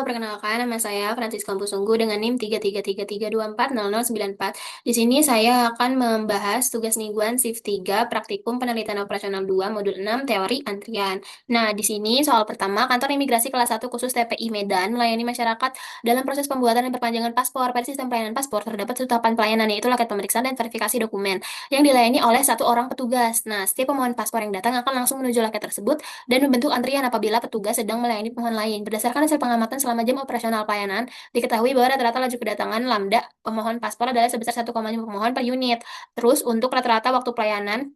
perkenalkan nama saya Francisca Pusunggu dengan NIM 33332400094. Di sini saya akan membahas tugas mingguan shift 3 Praktikum Penelitian Operasional 2 Modul 6 Teori Antrian. Nah, di sini soal pertama, Kantor Imigrasi Kelas 1 khusus TPI Medan melayani masyarakat dalam proses pembuatan dan perpanjangan paspor. Pada sistem pelayanan paspor terdapat satu tahapan pelayanan, yaitu loket pemeriksaan dan verifikasi dokumen yang dilayani oleh satu orang petugas. Nah, setiap pemohon paspor yang datang akan langsung menuju loket tersebut dan membentuk antrian apabila petugas sedang melayani pemohon lain. Berdasarkan hasil pengamatan selama jam operasional pelayanan, diketahui bahwa rata-rata laju kedatangan lambda pemohon paspor adalah sebesar 1,5 pemohon per unit. Terus untuk rata-rata waktu pelayanan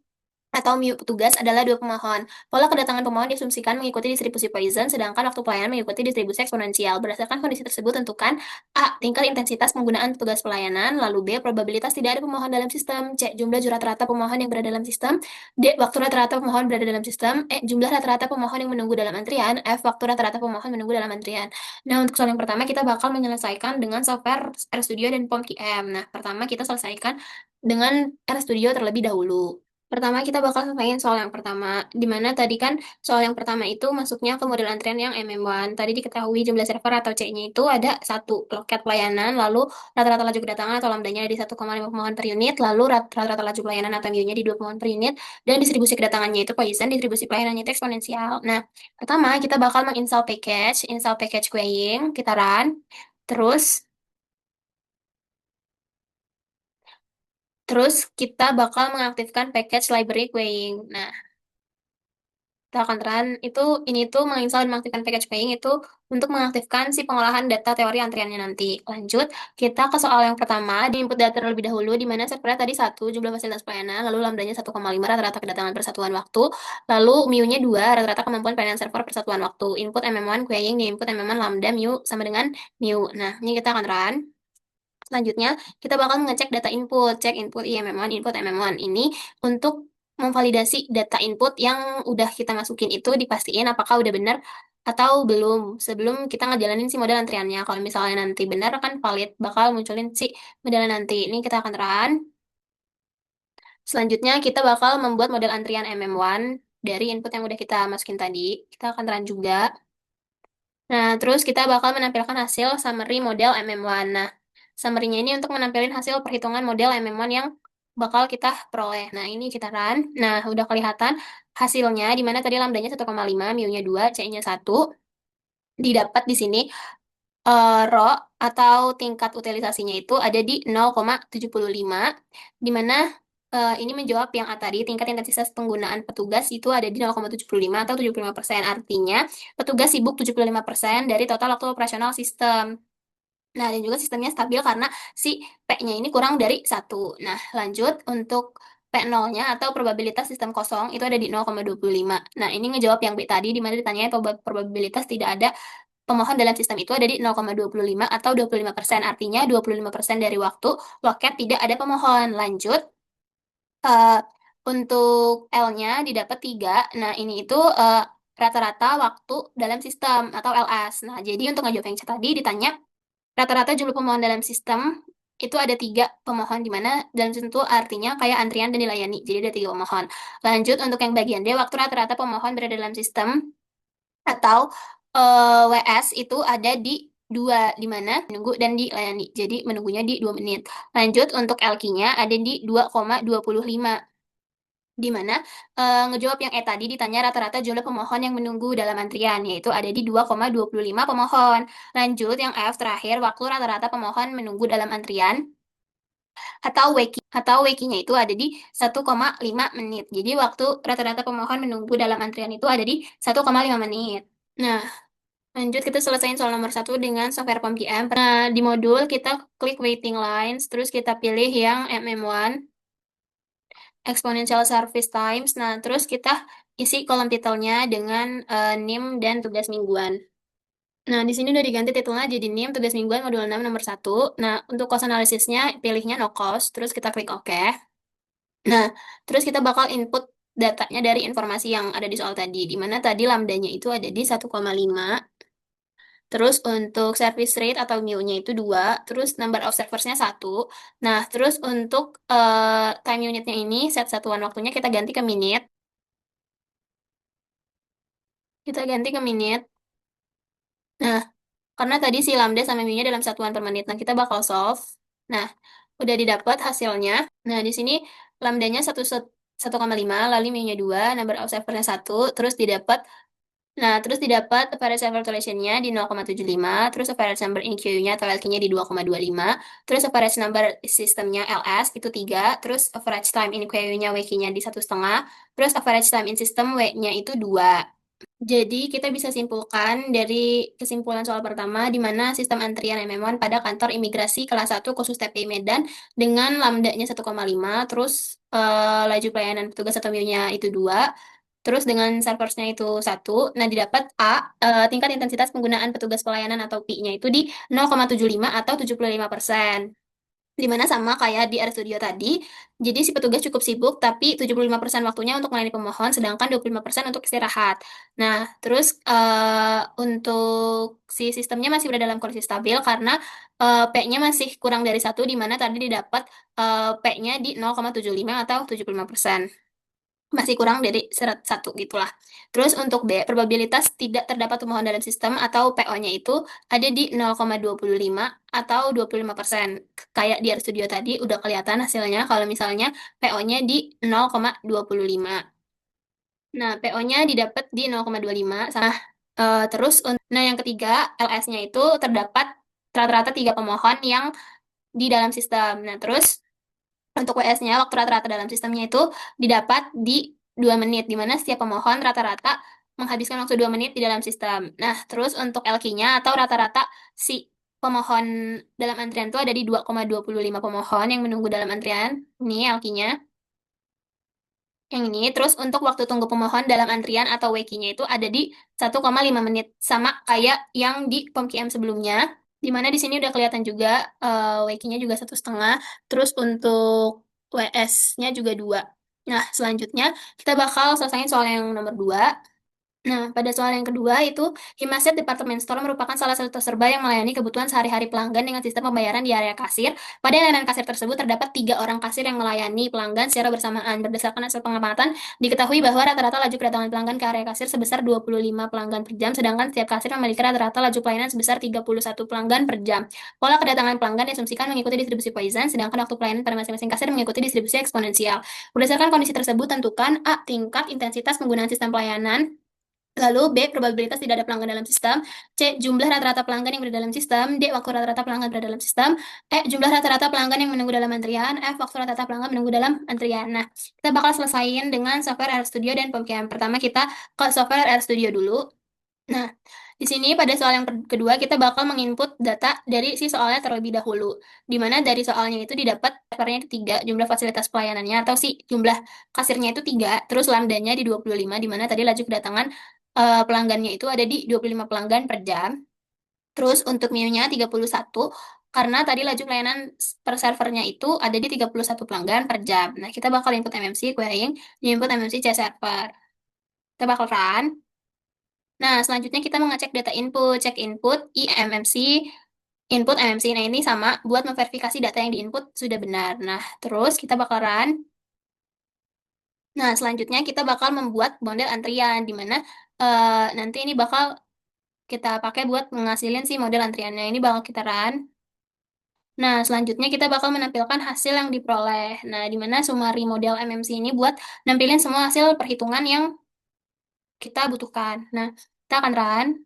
atau MIU petugas adalah dua pemohon. Pola kedatangan pemohon diasumsikan mengikuti distribusi Poisson, sedangkan waktu pelayanan mengikuti distribusi eksponensial. Berdasarkan kondisi tersebut, tentukan A. Tingkat intensitas penggunaan petugas pelayanan, lalu B. Probabilitas tidak ada pemohon dalam sistem, C. Jumlah rata-rata pemohon yang berada dalam sistem, D. Waktu rata-rata pemohon berada dalam sistem, E. Jumlah rata-rata pemohon yang menunggu dalam antrian, F. Waktu rata-rata pemohon menunggu dalam antrian. Nah, untuk soal yang pertama, kita bakal menyelesaikan dengan software RStudio dan POMQM. Nah, pertama kita selesaikan dengan RStudio terlebih dahulu. Pertama, kita bakal selesaiin soal yang pertama, di mana tadi kan soal yang pertama itu masuknya ke model antrian yang MM1. Tadi diketahui jumlah server atau C-nya itu ada satu loket pelayanan, lalu rata-rata laju kedatangan atau lambdanya di 1,5 pemohon per unit, lalu rata-rata laju pelayanan atau MU-nya di 2 pemohon per unit, dan distribusi kedatangannya itu Poisson, distribusi pelayanannya itu eksponensial. Nah, pertama kita bakal install package queuing, kita run, terus terus kita bakal mengaktifkan package library queuing. Nah, kita akan run itu ini tuh menginstal dan mengaktifkan package paying itu untuk mengaktifkan si pengolahan data teori antriannya nanti. Lanjut, kita ke soal yang pertama, di input data terlebih dahulu, di mana servernya tadi satu jumlah fasilitas pelayanan, lalu lambdanya 1,5 rata-rata kedatangan persatuan waktu, lalu mu-nya 2 rata-rata kemampuan pelayanan server persatuan waktu. Input MM1 querying di input MM1 lambda mu sama dengan mu. Nah, ini kita akan run. Selanjutnya, kita bakal mengecek data input, cek input IMM1, input MM1 ini untuk memvalidasi data input yang udah kita masukin itu dipastiin apakah udah benar atau belum sebelum kita ngejalanin si model antriannya. Kalau misalnya nanti benar kan valid bakal munculin si model nanti. Ini kita akan run. Selanjutnya kita bakal membuat model antrian MM1 dari input yang udah kita masukin tadi. Kita akan run juga. Nah, terus kita bakal menampilkan hasil summary model MM1. Nah, summary-nya ini untuk menampilkan hasil perhitungan model MM1 yang bakal kita peroleh. Nah, ini kita run. Nah, udah kelihatan hasilnya, di mana tadi lambdanya 1,5, mu-nya 2, C-nya 1. Didapat di sini, RO atau tingkat utilisasinya itu ada di 0,75, di mana ini menjawab yang A tadi, tingkat intensitas penggunaan petugas itu ada di 0,75 atau 75%. Artinya, petugas sibuk 75% dari total waktu operasional sistem. Nah, dan juga sistemnya stabil karena si P-nya ini kurang dari satu. Nah, lanjut untuk P0-nya atau probabilitas sistem kosong itu ada di 0,25. Nah, ini ngejawab yang B tadi, di mana ditanyanya probabilitas tidak ada pemohon dalam sistem itu ada di 0,25 atau 25%. Artinya 25% dari waktu loket tidak ada pemohon. Lanjut, eh, untuk L-nya didapat 3. Nah, ini itu rata-rata waktu dalam sistem atau LS. Nah, jadi untuk ngejawab yang C tadi ditanya rata-rata jumlah pemohon dalam sistem itu ada 3 pemohon, di mana dalam sistem itu artinya kayak antrian dan dilayani. Jadi ada 3 pemohon. Lanjut untuk yang bagian D, waktu rata-rata pemohon berada dalam sistem atau WS itu ada di 2, di mana menunggu dan dilayani. Jadi menunggunya di 2 menit. Lanjut untuk LQ-nya ada di 2,25, di mana ngejawab yang E tadi ditanya rata-rata jumlah pemohon yang menunggu dalam antrian, yaitu ada di 2,25 pemohon. Lanjut yang F terakhir, waktu rata-rata pemohon menunggu dalam antrian atau WQ-nya itu ada di 1,5 menit. Jadi waktu rata-rata pemohon menunggu dalam antrian itu ada di 1,5 menit. Nah, lanjut kita selesaiin soal nomor 1 dengan software POMPM. Nah, di modul kita klik waiting lines, terus kita pilih yang MM1, exponential service times. Nah, terus kita isi kolom titelnya dengan NIM dan tugas mingguan. Nah, di sini udah diganti titelnya jadi NIM tugas mingguan modul 6 nomor 1. Nah, untuk cost analisisnya pilihnya no cost, terus kita klik OK. Nah, terus kita bakal input datanya dari informasi yang ada di soal tadi, di mana tadi lambdanya itu ada di 1,5. Terus untuk service rate atau mu-nya itu 2, terus number of serversnya 1. Nah, terus untuk time unitnya ini, set satuan waktunya kita ganti ke menit. Kita ganti ke menit. Nah, Karena tadi si lambda sama mu-nya dalam satuan per menit. Nah, kita bakal solve. Nah, udah didapat hasilnya. Nah, di sini lambdanya 1,5, lalu mu-nya 2, number observernya 1, terus didapat. Nah, terus didapat average effort relation-nya di 0,75, terus average number in Q-nya atau LQ-nya di 2,25, terus average number sistemnya LS itu 3, terus average time in Q-nya WQ-nya di 1,5, terus average time in system W-nya itu 2. Jadi, kita bisa simpulkan dari kesimpulan soal pertama, di mana sistem antrian MM1 pada kantor imigrasi kelas 1 khusus TPI Medan dengan lambdanya 1,5, terus laju pelayanan petugas atau mu-nya itu 2, terus dengan serversnya itu 1. Nah, didapat A, tingkat intensitas penggunaan petugas pelayanan atau P-nya itu di 0,75 atau 75%. Dimana sama kayak di R Studio tadi, jadi si petugas cukup sibuk, tapi 75% waktunya untuk melayani pemohon, sedangkan 25% untuk istirahat. Nah, terus untuk si sistemnya masih berada dalam kondisi stabil karena P-nya masih kurang dari 1, di mana tadi didapat P-nya di 0,75 atau 75%. Masih kurang dari syarat 1 gitulah. Terus untuk B, probabilitas tidak terdapat pemohon dalam sistem atau PO-nya itu ada di 0,25 atau 25%. Kayak di RStudio tadi udah kelihatan hasilnya kalau misalnya PO-nya di 0,25. Nah, PO-nya didapat di 0,25 sama terus nah yang ketiga, LS-nya itu terdapat rata-rata 3 pemohon yang di dalam sistem. Nah, terus untuk WS-nya, waktu rata-rata dalam sistemnya itu didapat di 2 menit, di mana setiap pemohon rata-rata menghabiskan waktu 2 menit di dalam sistem. Nah, terus untuk LQ-nya atau rata-rata si pemohon dalam antrian itu ada di 2,25 pemohon yang menunggu dalam antrian. Ini LQ-nya. Yang ini, terus untuk waktu tunggu pemohon dalam antrian atau WQ-nya itu ada di 1,5 menit. Sama kayak yang di POMKM sebelumnya. Di mana di sini udah kelihatan juga WQ-nya juga 1,5. Terus untuk WS-nya juga 2. Nah, selanjutnya kita bakal selesaiin soal yang nomor 2. Nah, pada soal yang kedua itu, Himaset Department Store merupakan salah satu terserba yang melayani kebutuhan sehari-hari pelanggan dengan sistem pembayaran di area kasir. Pada layanan kasir tersebut terdapat 3 orang kasir yang melayani pelanggan secara bersamaan. Berdasarkan hasil pengamatan, diketahui bahwa rata-rata laju kedatangan pelanggan ke area kasir sebesar 25 pelanggan per jam, sedangkan setiap kasir memiliki rata-rata laju pelayanan sebesar 31 pelanggan per jam. Pola kedatangan pelanggan diasumsikan mengikuti distribusi Poisson, sedangkan waktu pelayanan pada masing-masing kasir mengikuti distribusi eksponensial. Berdasarkan kondisi tersebut, tentukan A. Tingkat intensitas penggunaan sistem pelayanan. Lalu B, probabilitas tidak ada pelanggan dalam sistem. C, jumlah rata-rata pelanggan yang berada dalam sistem. D, waktu rata-rata pelanggan berada dalam sistem. E, jumlah rata-rata pelanggan yang menunggu dalam antrian. F, waktu rata-rata pelanggan menunggu dalam antrian. Nah, kita bakal selesaiin dengan software RStudio dan POMKM. Pertama kita ke software RStudio dulu. Nah, di sini pada soal yang kedua kita bakal menginput data dari si soalnya terlebih dahulu. Di mana dari soalnya itu didapat servernya itu 3, jumlah fasilitas pelayanannya atau si jumlah kasirnya itu 3, terus lambdanya di 25, di mana tadi laju kedatangan pelanggannya itu ada di 25 pelanggan per jam. Terus untuk mu-nya 31, karena tadi laju pelayanan per servernya itu ada di 31 pelanggan per jam. Nah, kita bakal input MMC querying, input MMC C server. Kita bakal run. Nah, selanjutnya kita mengecek data input, cek input, IMMC, input MMC. Nah, ini sama buat memverifikasi data yang diinput sudah benar. Nah, terus kita bakal run. Nah, selanjutnya kita bakal membuat model antrian, di mana nanti ini bakal kita pakai buat menghasilin si model antriannya. Ini bakal kita run. Nah, selanjutnya kita bakal menampilkan hasil yang diperoleh. Nah, di mana summary model MMC ini buat nampilin semua hasil perhitungan yang kita butuhkan. Nah, kita akan run.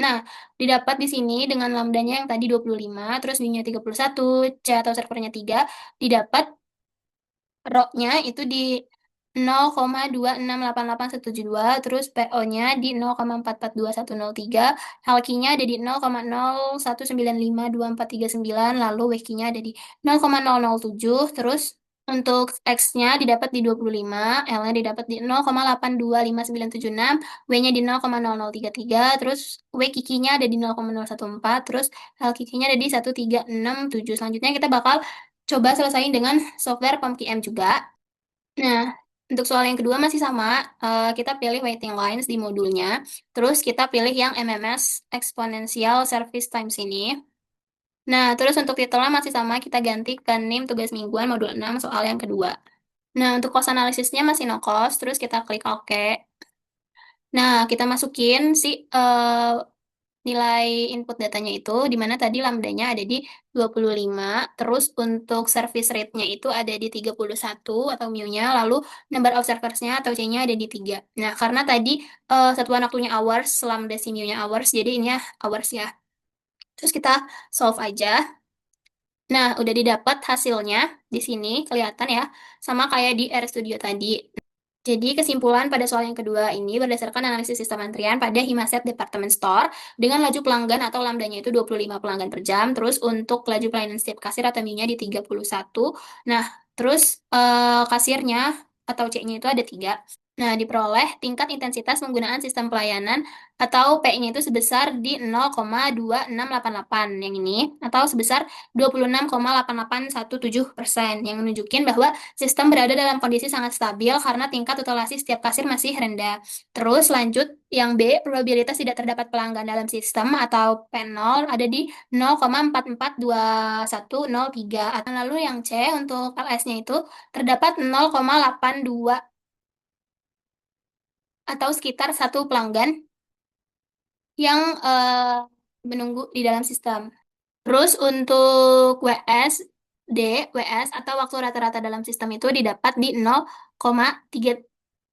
Nah, didapat di sini dengan lambdanya yang tadi 25, terus B-nya 31, C atau servernya 3, didapat RO-nya itu di 0,2688172, terus PO-nya di 0,442103, Halki-nya ada di 0,01952439, lalu WQ-nya ada di 0,007, terus untuk X-nya didapat di 25, L-nya didapat di 0,825976, W-nya di 0,0033, terus W Kiki-nya ada di 0,014, terus L Kiki-nya ada di 1367. Selanjutnya kita bakal coba selesaiin dengan software POMKM juga. Nah, untuk soal yang kedua masih sama, kita pilih waiting lines di modulnya, terus kita pilih yang MMS Exponential Service Times ini. Nah, terus untuk titelnya masih sama, kita ganti ke NIM tugas mingguan modul 6 soal yang kedua. Nah, untuk cost analisisnya masih no cost, terus kita klik OK. Nah, kita masukin si nilai input datanya itu, di mana tadi lambdanya ada di 25, terus untuk service rate-nya itu ada di 31 atau mu-nya, lalu number of servers-nya atau C-nya ada di 3. Nah, karena tadi satuan waktunya hours, lambda si mu-nya hours, jadi ini ya hours ya. Terus kita solve aja. Nah, udah didapat hasilnya di sini, kelihatan ya, sama kayak di RStudio tadi. Jadi kesimpulan pada soal yang kedua ini berdasarkan analisis sistem antrian pada Himaset Department Store dengan laju pelanggan atau lambdanya itu 25 pelanggan per jam. Terus untuk laju pelayanan setiap kasir atau MIU-nya di 31. Nah, terus kasirnya atau C-nya itu ada 3. Nah, diperoleh tingkat intensitas penggunaan sistem pelayanan atau P-nya itu sebesar di 0,2688 yang ini atau sebesar 26,8817% yang menunjukkan bahwa sistem berada dalam kondisi sangat stabil karena tingkat toleransi setiap kasir masih rendah. Terus lanjut yang B, probabilitas tidak terdapat pelanggan dalam sistem atau P0 ada di 0,442103. Lalu yang C untuk LS-nya itu terdapat 0,82 atau sekitar satu pelanggan yang menunggu di dalam sistem. Terus untuk WS atau waktu rata-rata dalam sistem itu didapat di 0,3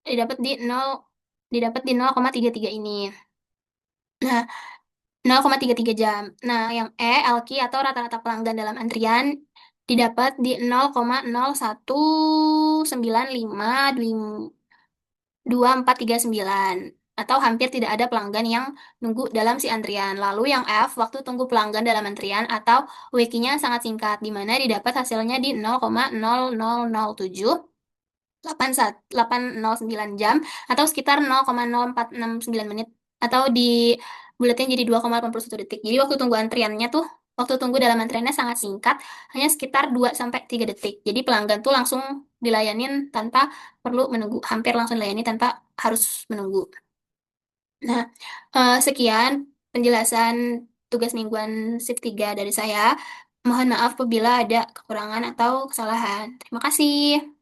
didapat di 0 didapat di 0,33 ini. Nah, 0,33 jam. Nah, yang LQ atau rata-rata pelanggan dalam antrian didapat di 0,01952439 atau hampir tidak ada pelanggan yang nunggu dalam si antrian. Lalu yang F, waktu tunggu pelanggan dalam antrian atau WQ-nya sangat singkat, di mana didapat hasilnya di 0,0007 809 jam atau sekitar 0,0469 menit atau di bulatnya jadi 2,81 detik. Jadi waktu tunggu antriannya tuh waktu tunggu dalam antriannya sangat singkat, hanya sekitar 2 sampai 3 detik. Jadi pelanggan tuh langsung dilayanin tanpa perlu menunggu, hampir langsung dilayani tanpa harus menunggu. Nah, sekian penjelasan tugas mingguan shift 3 dari saya. Mohon maaf apabila ada kekurangan atau kesalahan. Terima kasih.